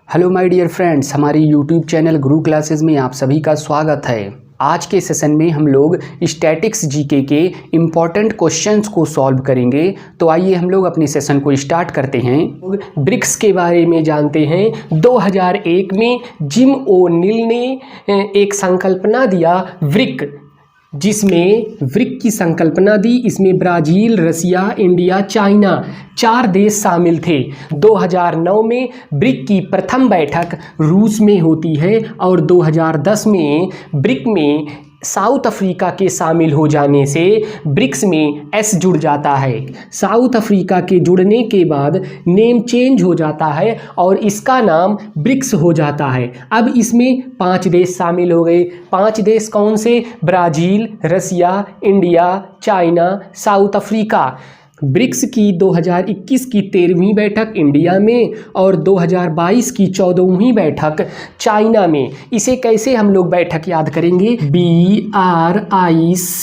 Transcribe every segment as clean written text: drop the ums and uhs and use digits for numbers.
Hello my dear friends, हमारी YouTube channel गुरु classes में आप सभी का स्वागत है। आज के सेशन में हम लोग स्टैटिक्स जीके के इम्पॉर्टेंट क्वेश्चंस को सॉल्व करेंगे। तो आइए हम लोग अपने सेशन को स्टार्ट करते हैं। ब्रिक्स के बारे में जानते हैं। 2001 में जिम ओ'नील ने एक संकल्पना दिया ब्रिक, जिसमें ब्रिक की संकल्पना दी। इसमें ब्राज़ील, रसिया, इंडिया, चाइना 4 देश शामिल थे। 2009 में ब्रिक की प्रथम बैठक रूस में होती है और 2010 में ब्रिक में साउथ अफ्रीका के शामिल हो जाने से ब्रिक्स में एस जुड़ जाता है। साउथ अफ्रीका के जुड़ने के बाद नेम चेंज हो जाता है और इसका नाम ब्रिक्स हो जाता है। अब इसमें 5 देश शामिल हो गए। 5 देश कौन से? Brazil, Russia, India, China, South Africa. BRICS की 2021 की 13वीं बैठक इंडिया में और 2022 की 14वीं बैठक चाइना में। इसे कैसे हम लोग बैठक याद करेंगे? BRICS,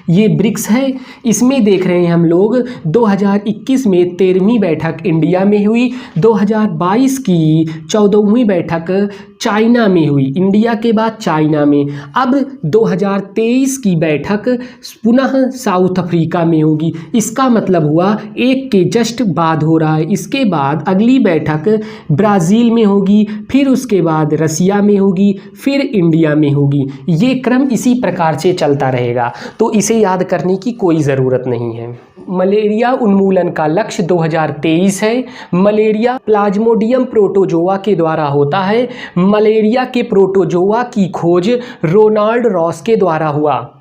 ये ब्रिक्स है। इसमें देख रहे हैं हम लोग 2021 में 13वीं बैठक इंडिया में हुई, 2022 की 14वीं बैठक चाइना में हुई, इंडिया के बाद चाइना में। अब 2023 की बैठक पुनः साउथ अफ्रीका में होगी। इसका मतलब हुआ एक के जस्ट बाद हो रहा है। इसके बाद अगली बैठक ब्राज़ील में होगी, फिर उसके बाद रसिया में होगी, फिर इंडिया में होगी। ये क्रम इसी प्रकार से चलता रहेगा, तो इसे याद करने की कोई ज़रूरत नहीं है। मलेरिया उन्मूलन का लक्ष्य 2023 है। मलेरिया प्लाज्मोडियम प्रोटोजोआ के द्वारा होता है। मलेरिया के प्रोटोजोआ की खोज रोनाल्ड रॉस के द्वारा हुआ।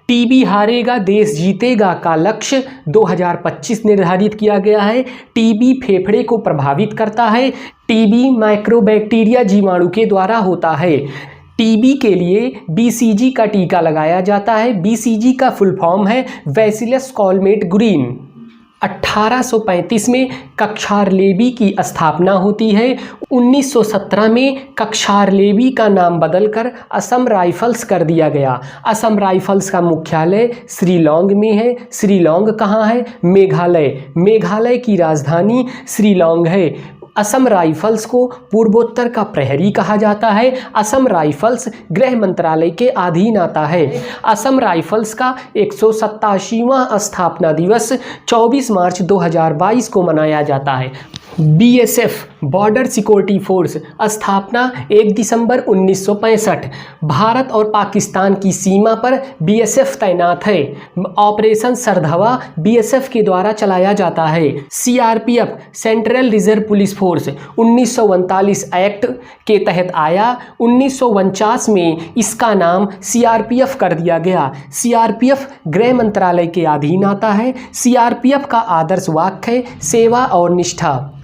टीबी हारेगा देश जीतेगा का लक्ष्य 2025 निर्धारित किया गया है। टीबी फेफड़े को प्रभावित करता है। टीबी माइक्रोबैक्टीरिया जीवाणु के द्वारा होता है। टीबी के लिए बीसीजी का टीका लगाया जाता है। बीसीजी का फुल फॉर्म है बैसिलस कॉलमेट ग्रीन। 1835 में कक्षारलेबी की स्थापना होती है। 1917 में कक्षारलेबी का नाम बदलकर असम राइफल्स कर दिया गया। असम राइफल्स का मुख्यालय शिलांग में है। शिलांग कहाँ है? मेघालय। मेघालय की राजधानी शिलांग है। असम राइफल्स को पूर्वोत्तर का प्रहरी कहा जाता है। असम राइफल्स गृह मंत्रालय के अधीन आता है। असम राइफल्स का 187वां स्थापना दिवस 24 मार्च 2022 को मनाया जाता है। BSF बॉर्डर सिक्योरिटी फोर्स स्थापना 1 दिसंबर 1965। भारत और पाकिस्तान की सीमा पर BSF तैनात है। ऑपरेशन सरधवा BSF के द्वारा चलाया जाता है। CRPF central reserve police force 1939 act के तहत आया। 1949 में इसका नाम CRPF कर दिया गया। CRPF गृह मंत्रालय के अधीन आता है। CRPF का आदर्श वाक्य है सेवा और निष्ठा।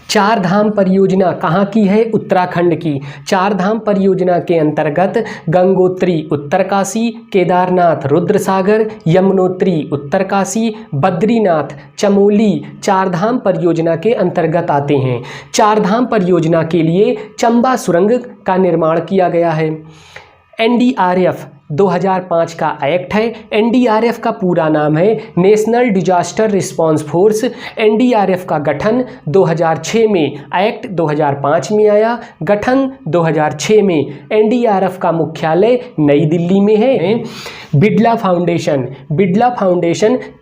4 धाम परियोजना कहाँ की है? उत्तराखंड की। 4 धाम परियोजना के अंतर्गत गंगोत्री उत्तरकाशी, केदारनाथ रुद्रसागर, यमुनोत्री उत्तरकाशी, बद्रीनाथ चमोली 4 धाम परियोजना के अंतर्गत आते हैं। 4 धाम परियोजना के लिए चंबा सुरंग का निर्माण किया गया है। NDRF 2005 का एक्ट है। NDRF का पूरा नाम है national disaster response force. NDRF का गठन 2006 में, एक्ट 2005 में आया, गठन 2006 में। NDRF का मुख्यालय नई दिल्ली में है। बिड़ला फाउंडेशन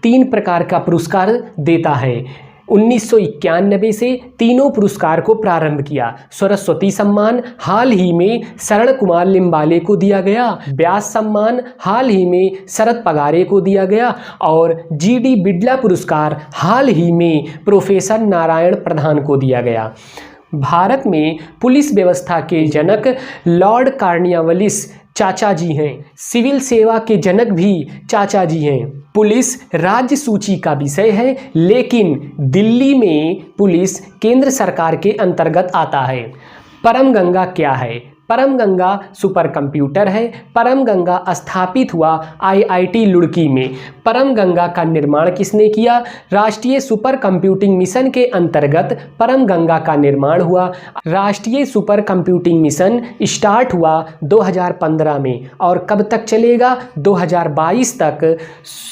3 प्रकार का पुरस्कार देता है। 1991 से तीनों पुरस्कार को प्रारंभ किया। सरस्वती सम्मान हाल ही में शरण कुमार लिम्बाले को दिया गया। व्यास सम्मान हाल ही में शरद पगारे को दिया गया और GD बिड़ला पुरस्कार हाल ही में प्रोफेसर नारायण प्रधान को दिया गया। भारत में पुलिस व्यवस्था के जनक लॉर्ड कॉर्नवालिस चाचा जी हैं। सिविल सेवा के जनक भी चाचा जी हैं। पुलिस राज्य सूची का विषय है, लेकिन दिल्ली में पुलिस केंद्र सरकार के अंतर्गत आता है। परम गंगा क्या है? परम गंगा सुपर कंप्यूटर है। परम गंगा स्थापित हुआ IIT रुड़की में। परम गंगा का निर्माण किसने किया? राष्ट्रीय सुपर कंप्यूटिंग मिशन के अंतर्गत परम गंगा का निर्माण हुआ। राष्ट्रीय सुपर कंप्यूटिंग मिशन स्टार्ट हुआ 2015 में और कब तक चलेगा? 2022 तक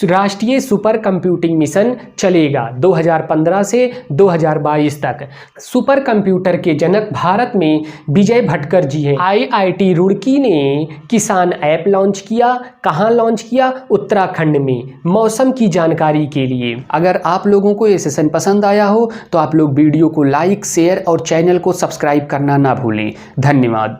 राष्ट्रीय सुपर कंप्यूटिंग मिशन चलेगा, 2015 से 2022 तक। सुपर कंप्यूटर के जनक भारत में विजय भटकर जी हैं। IIT रुड़की ने किसान ऐप लॉन्च किया। कहाँ लॉन्च किया? उत्तराखंड में। मौसम की जानकारी के लिए। अगर आप लोगों को ये सेशन पसंद आया हो तो आप लोग वीडियो को लाइक, शेयर और चैनल को सब्सक्राइब करना ना भूलें। धन्यवाद।